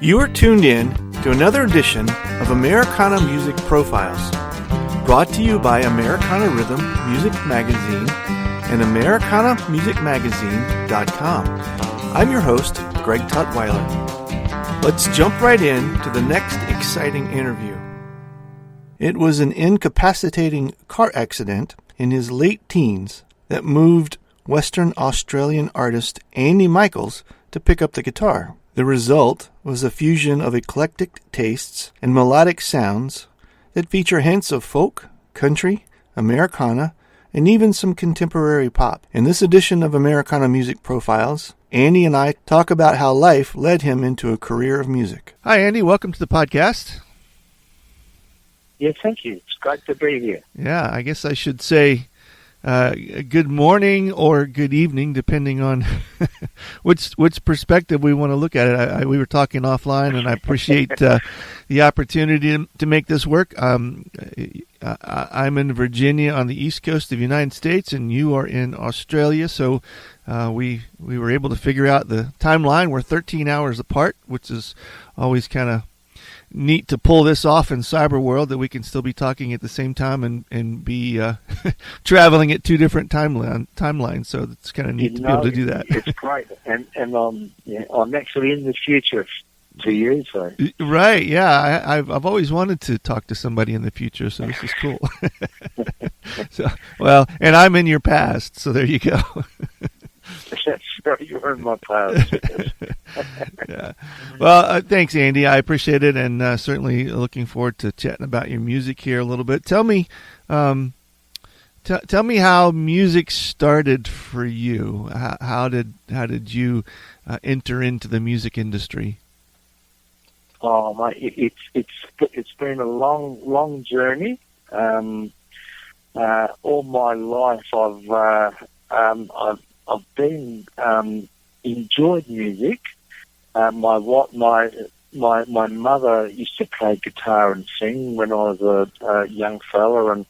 You are tuned in to another edition of Americana Music Profiles, brought to you by Americana Rhythm Music Magazine and AmericanaMusicMagazine.com. I'm your host, Greg Tutwiler. Let's jump right in to the next exciting interview. It was an incapacitating car accident in his late teens that moved Western Australian artist Andy Micheals to pick up the guitar. The result was a fusion of eclectic tastes and melodic sounds that feature hints of folk, country, Americana, and even some contemporary pop. In this edition of Americana Music Profiles, Andy and I talk about how life led him into a career of music. Hi, Andy. Welcome to the podcast. Yeah, thank you. It's great to be here. Yeah, I guess I should say good morning or good evening, depending on which perspective we want to look at it. We were talking offline, and I appreciate the opportunity to make this work. I'm in Virginia on the East Coast of the United States, and you are in Australia, so we were able to figure out the timeline. We're 13 hours apart, which is always kind of neat to pull this off in cyber world, that we can still be talking at the same time and be traveling at two different timelines. So it's kind of neat to be able to do that. It's great, and I'm actually in the future to you. So right, yeah, I've always wanted to talk to somebody in the future, so this is cool. So well, and I'm in your past, so there you go. You're in my past. Yeah. Well, thanks, Andy. I appreciate it, and certainly looking forward to chatting about your music here a little bit. Tell me, tell me how music started for you. How did you enter into the music industry? Oh, mate, it's been a long journey. All my life, I've been enjoyed music. My mother used to play guitar and sing when I was a young fella,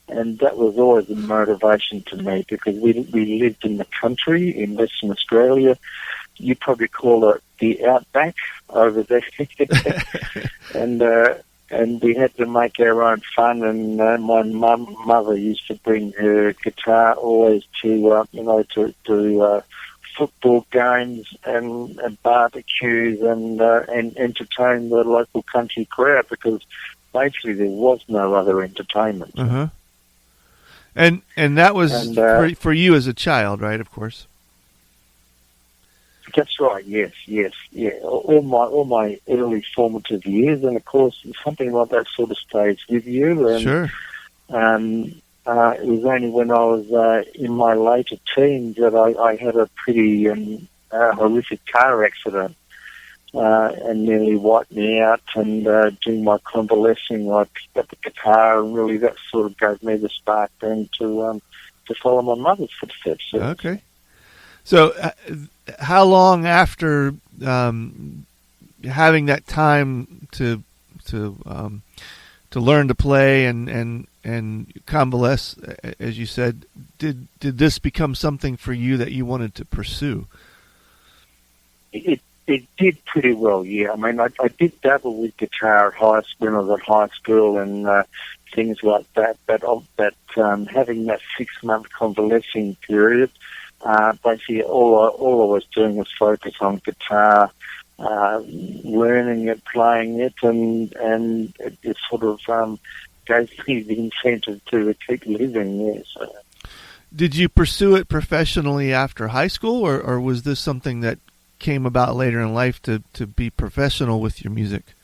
and that was always a motivation to me, because we lived in the country in Western Australia. You probably call it the outback over there, and we had to make our own fun. And my mother used to bring her guitar always to football games and barbecues and entertain the local country crowd, because basically there was no other entertainment. Uh-huh. And that was for you as a child, right? Of course. That's right. Yes. Yeah. All my early formative years, and of course something like that sort of stays with you. And, sure. It was only when I was in my later teens that I had a pretty horrific car accident and nearly wiped me out. And during my convalescing, I picked up the guitar, and really that sort of gave me the spark then to follow my mother's footsteps. So, okay. So, how long after having that time to learn to play and convalesce, as you said, did this become something for you that you wanted to pursue? It did pretty well, yeah. I mean, I did dabble with guitar when I was at high school and things like that. But having that 6-month convalescing period, basically all I was doing was focus on guitar, learning it, playing it, and it sort of gave me the incentive to keep living there. So. Did you pursue it professionally after high school, or was this something that came about later in life to be professional with your music?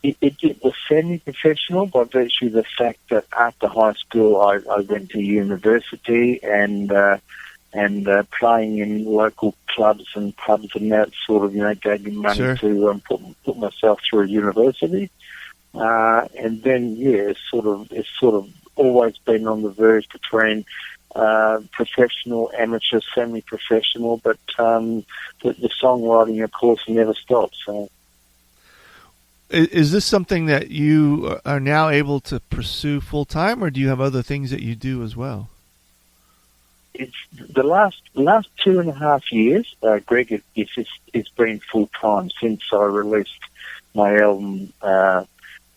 It was semi-professional by virtue of the fact that after high school I went to university and playing in local clubs and pubs, and that sort of gave me money sure. to put myself through university. And then it's sort of always been on the verge between professional, amateur, semi-professional, but the songwriting, of course, never stops. So. Is this something that you are now able to pursue full-time, or do you have other things that you do as well? it's the last 2.5 years, Greg, it's been full time since I released my album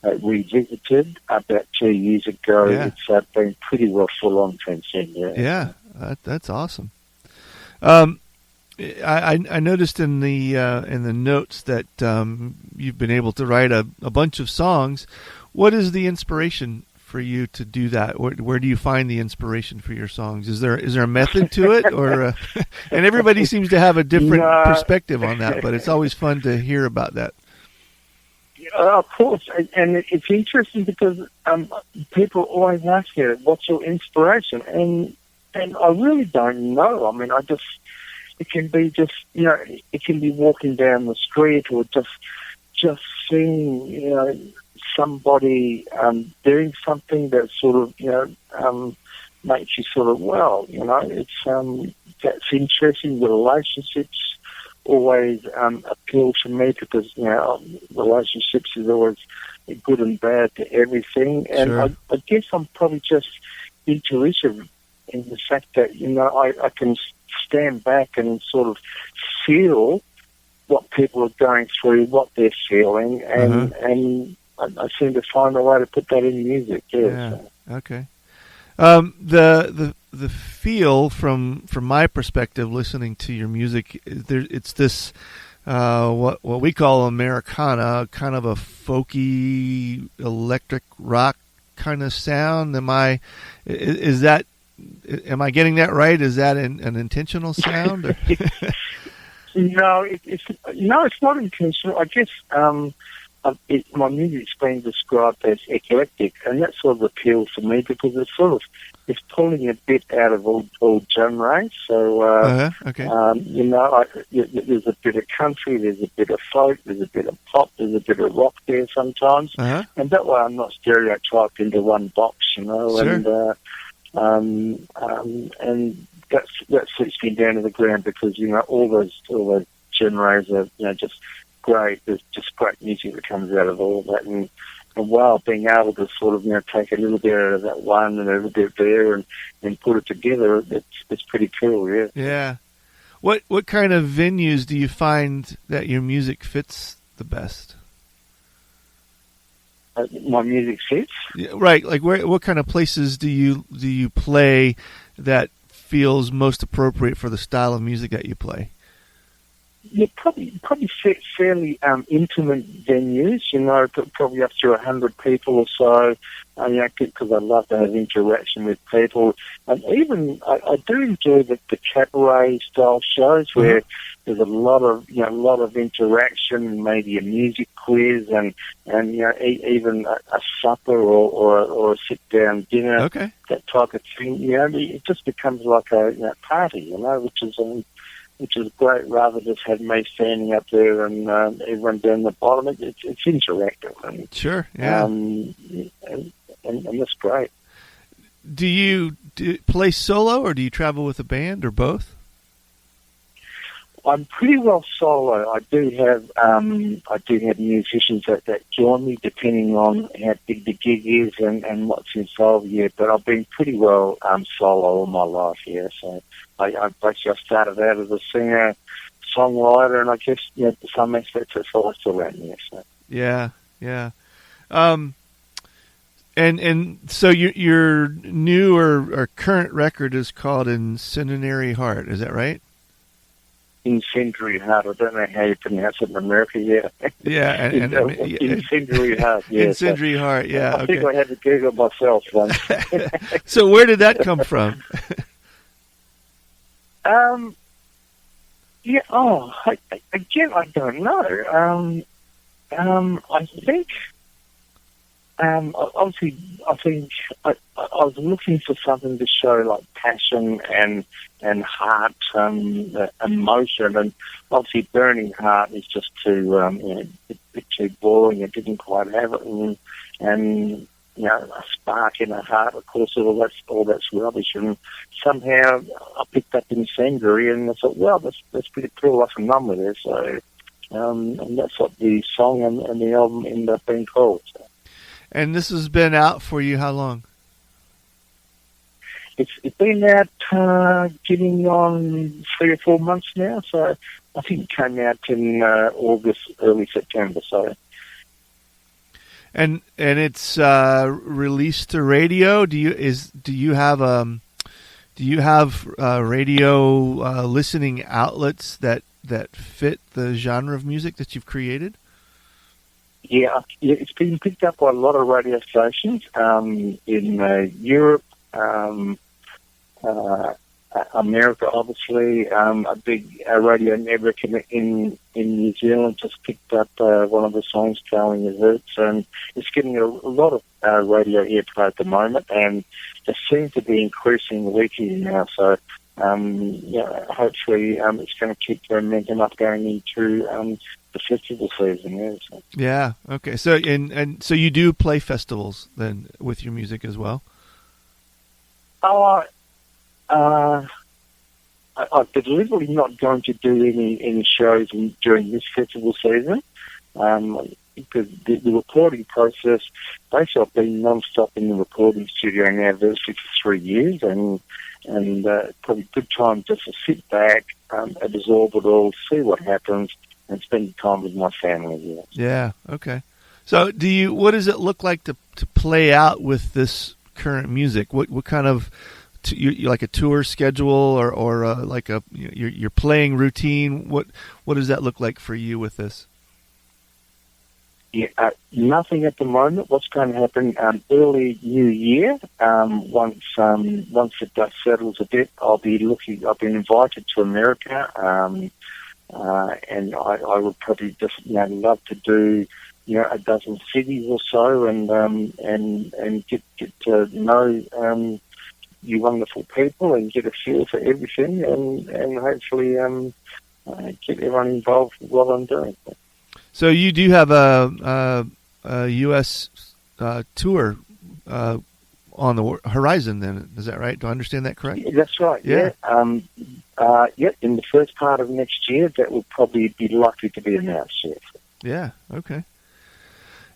Revisited about 2 years ago. Yeah. It's been pretty well full on since then. Yeah, that's awesome. I noticed in the notes that you've been able to write a bunch of songs. What is the inspiration for you to do that? Where do you find the inspiration for your songs? Is there a method to it, or and everybody seems to have a different perspective on that, but it's always fun to hear about that. Of course, and it's interesting because people always ask you, "What's your inspiration?" And I really don't know. I mean, it can be just, it can be walking down the street or just seeing, somebody doing something that sort of, makes you sort of, it's that's interesting. The relationships always appeal to me because, relationships is always good and bad to everything. And Sure. I guess I'm probably just intuitive in the fact that, I can stand back and sort of feel what people are going through, what they're feeling, and I seem to find a way to put that in music. Yeah. Okay. The feel from my perspective, listening to your music, it's this what we call Americana, kind of a folky electric rock kind of sound. Am I getting that right? Is that an intentional sound? Or? No, it's not intentional. I guess my music's been described as eclectic, and that sort of appeals to me because it's pulling a bit out of all genres. So, okay. There's a bit of country, there's a bit of folk, there's a bit of pop, there's a bit of rock there sometimes, and that way I'm not stereotyped into one box, Sure. and that suits me down to the ground because all those genres are just great. There's just great music that comes out of all of that, and while being able to sort of take a little bit out of that one and a little bit there and put it together, it's pretty cool. Yeah. Yeah. What kind of venues do you find that your music fits the best? My music fits. Yeah, right. Like what kind of places do you play that feels most appropriate for the style of music that you play? Yeah, probably fairly intimate venues, probably up to 100 people or so, because I love to have interaction with people. And even, I do enjoy the cabaret style shows where there's a lot of interaction, maybe a music quiz and even a supper or a sit-down dinner, Okay. that type of thing. It just becomes like a party, which is great, rather than just have me standing up there and everyone down the bottom. It's interactive. And, Sure, yeah. And that's great. Do you play solo, or do you travel with a band, or both? I'm pretty well solo. I do have musicians that join me, depending on how big the gig is and what's involved. Yeah, but I've been pretty well solo all my life. Yeah, so I started out as a singer, songwriter, and I guess to some aspects that's all I still am. Yeah, so. Yeah. And so your new or current record is called Incendiary Heart. Is that right? Incendiary Heart. I don't know how you pronounce it in America. Yeah. Yeah. Incendiary Heart. Yeah. Incendiary Heart. Yeah. I think I had to Google myself once. So where did that come from? Yeah. Oh, again, I don't know. I think. Obviously, I think I was looking for something to show like passion and heart, emotion, and obviously Burning Heart is just too a bit too boring. It didn't quite have it, and a spark in the heart. Of course, all that's rubbish. And somehow I picked up Incendiary, and I thought, well, that's pretty cool. I can run with it. So, and that's what the song and the album ended up being called. So. And this has been out for you how long? it's been out getting on 3 or 4 months now. So I think it came out in August, early September. So. And it's released to radio. Do you have radio listening outlets that fit the genre of music that you've created? Yeah, it's been picked up by a lot of radio stations in Europe, America, obviously. A big radio network in New Zealand just picked up one of the songs, Going As Hurts, and it's getting a lot of radio airplay at the moment, and it seems to be increasing weekly now. So, hopefully it's going to keep the momentum up going into the festival season. Yeah, so. Yeah. Okay. So and so you do play festivals then with your music as well? I'm deliberately not going to do any shows during this festival season because the recording process, basically I've been non-stop in the recording studio now virtually for 3 years, and probably a good time just to sit back, absorb it all, see what happens, and spend time with my family. Yeah. Yeah. Okay. So what does it look like to play out with this current music? What kind of you like a tour schedule or like your playing routine? What does that look like for you with this? Yeah, nothing at the moment. What's going to happen early New Year? Once the dust settles a bit, I've been invited to America, and I would probably just love to do a dozen cities or so, and get to know you wonderful people and get a feel for everything, and hopefully get everyone involved with what I'm doing. So you do have a U.S. Tour on the horizon, then, is that right? Do I understand that correct? Yeah, that's right. Yeah. In the first part of next year, that will probably be likely to be announced. Yes. Yeah. Okay.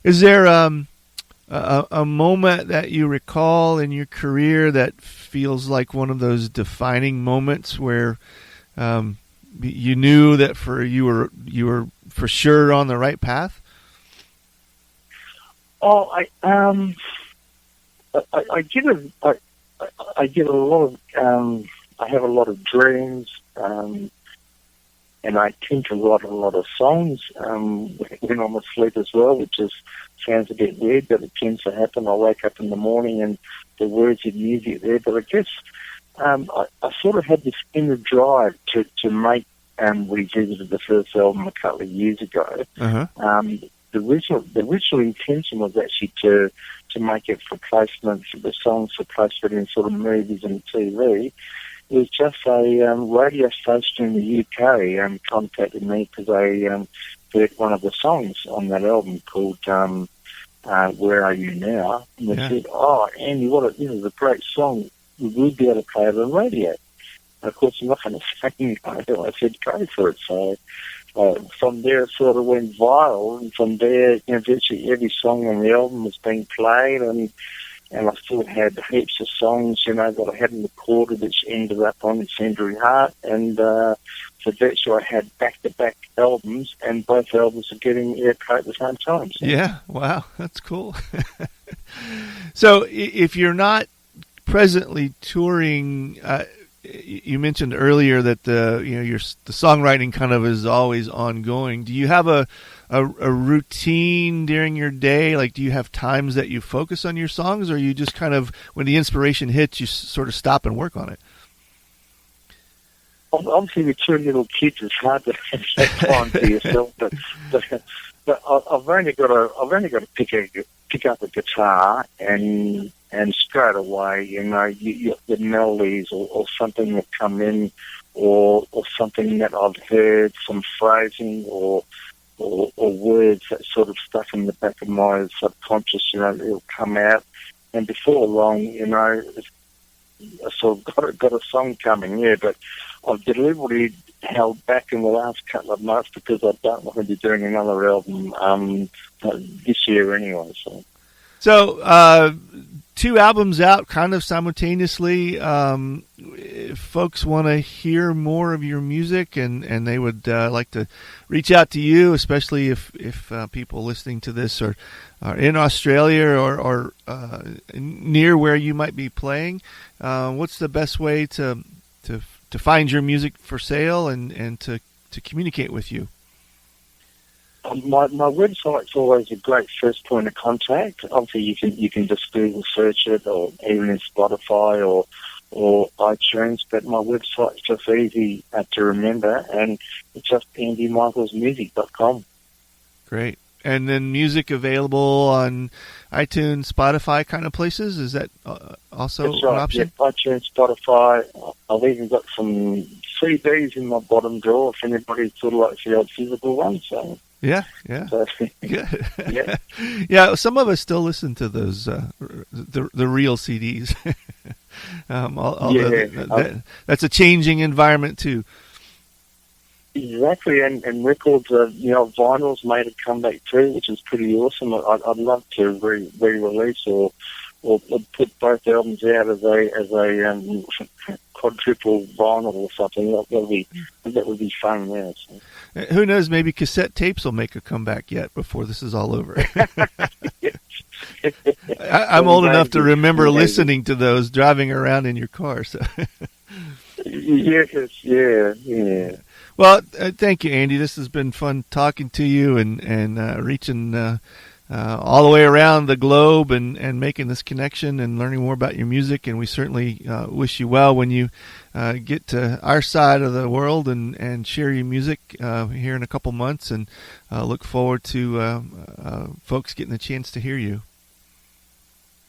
Is there a moment that you recall in your career that feels like one of those defining moments where you knew that you were for sure on the right path? Oh, I get a lot of I have a lot of dreams, and I tend to write a lot of songs when I'm asleep as well, which sounds a bit weird, but it tends to happen. I wake up in the morning and the words of music there. But I guess I sort of had this inner drive to make Revisited, the first album, a couple of years ago. Uh-huh. The original intention was actually to make it for placements, the songs for placement in sort of movies and TV. It was just a radio station in the UK contacted me because they heard one of the songs on that album called Where Are You Now? And they said, "Oh, Andy, this is a great song. We'd be able to play it on radio." And of course, I'm not going to say no. I said, "Go for it." So from there, it sort of went viral, and from there, virtually every song on the album was being played, and I still had heaps of songs, that I hadn't recorded, which ended up on Incendiary Heart, and so virtually I had back-to-back albums, and both albums are getting airplay at the same time. So. Yeah, wow, that's cool. So if you're not presently touring, you mentioned earlier that the songwriting kind of is always ongoing. Do you have a routine during your day? Like, do you have times that you focus on your songs, or you just kind of, when the inspiration hits, you sort of stop and work on it? Obviously, with two little kids, it's hard to have time for yourself. But I've only got to pick up a guitar and straight away, the melodies or something that come in, or something that I've heard, some phrasing or words that sort of stuck in the back of my subconscious, it'll come out. And before long, I sort of got a song coming, but I've deliberately held back in the last couple of months because I don't want to be doing another album this year anyway. So, 2 albums out kind of simultaneously. If folks want to hear more of your music and they would like to reach out to you, especially if people listening to this are in Australia or near where you might be playing, what's the best way to find your music for sale and to communicate with you? My website's always a great first point of contact. Obviously, you can just Google search it, or even in Spotify or iTunes. But my website's just easy to remember, and it's just AndyMichealsmusic.com. Great. And then music available on iTunes, Spotify kind of places? Is that also That's right. an option? Yeah, iTunes, Spotify. I've even got some CDs in my bottom drawer if anybody sort of likes the old physical ones. So. Yeah. So, Good. Yeah. Yeah, some of us still listen to those, the real CDs. That's a changing environment too. Exactly, and records, vinyls made a comeback too, which is pretty awesome. I'd love to re-release or put both albums out as a quadruple vinyl or something. That would be fun. Yeah. So. Who knows? Maybe cassette tapes will make a comeback yet before this is all over. I'm old enough to remember listening to those driving around in your car. So. Yes, yeah. Well, thank you, Andy. This has been fun talking to you and reaching all the way around the globe and making this connection and learning more about your music. And we certainly wish you well when you get to our side of the world and share your music here in a couple months. And look forward to folks getting a chance to hear you.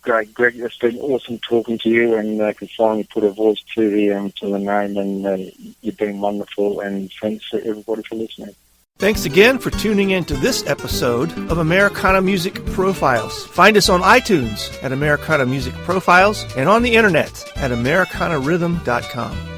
Great, Greg. It's been awesome talking to you, and I can finally put a voice to the name. And you've been wonderful. And thanks to everybody for listening. Thanks again for tuning in to this episode of Americana Music Profiles. Find us on iTunes at Americana Music Profiles and on the internet at AmericanaRhythm.com.